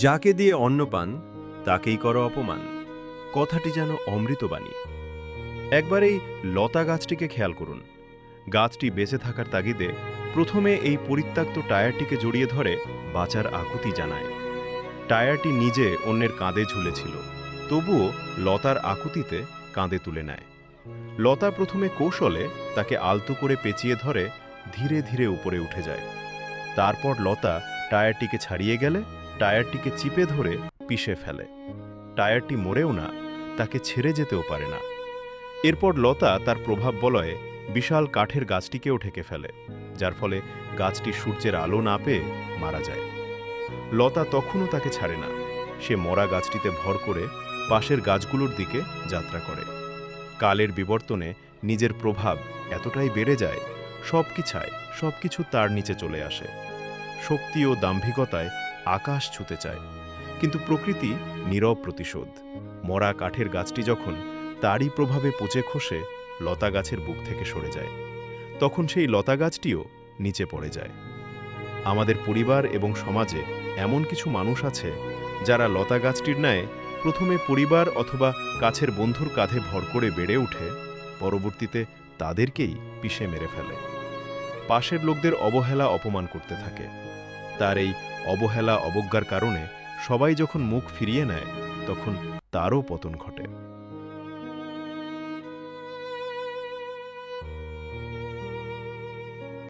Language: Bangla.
যাকে দিয়ে অন্ন পান তাকেই করো অপমান, কথাটি যেন অমৃতবাণী। একবার এই লতা গাছটিকে খেয়াল করুন। গাছটি বেঁচে থাকার তাগিদে প্রথমে এই পরিত্যক্ত টায়ারটিকে জড়িয়ে ধরে বাঁচার আকুতি জানায়। টায়ারটি নিজে অন্যের কাঁধে ঝুলেছিল, তবুও লতার আকুতিতে কাঁধে তুলে নেয়। লতা প্রথমে কৌশলে তাকে আলতো করে পেঁচিয়ে ধরে ধীরে ধীরে উপরে উঠে যায়। তারপর লতা টায়ারটিকে ছাড়িয়ে গেলে টায়ারটিকে চিপে ধরে পিষে ফেলে। টায়ারটি মরেও না, তাকে ছেড়ে যেতেও পারে না। এরপর লতা তার প্রভাব বলয়ে বিশাল কাঠের গাছটিকেও ঢেকে ফেলে, যার ফলে গাছটি সূর্যের আলো না পেয়ে মারা যায়। লতা তখনও তাকে ছাড়ে না। সে মরা গাছটিতে ভর করে পাশের গাছগুলোর দিকে যাত্রা করে। কালের বিবর্তনে নিজের প্রভাব এতটাই বেড়ে যায়, সবকিছু তার নিচে চলে আসে। শক্তি ও দাম্ভিকতায় আকাশ ছুঁতে চায়, কিন্তু প্রকৃতি নীরব প্রতিশোধ। মরা কাঠের গাছটি যখন তারই প্রভাবে পচে খসে লতা গাছের বুক থেকে সরে যায়, তখন সেই লতা গাছটিও নিচে পড়ে যায়। আমাদের পরিবার এবং সমাজে এমন কিছু মানুষ আছে যারা লতা গাছটির ন্যায় প্রথমে পরিবার অথবা কাছের বন্ধুর কাঁধে ভর করে বেড়ে ওঠে, পরবর্তীতে তাদেরকেই পিষে মেরে ফেলে। পাশের লোকদের অবহেলা অপমান করতে থাকে। তার এই অবহেলা অবজ্ঞার কারণে সবাই যখন মুখ ফিরিয়ে নেয়, তখন তারও পতন ঘটে।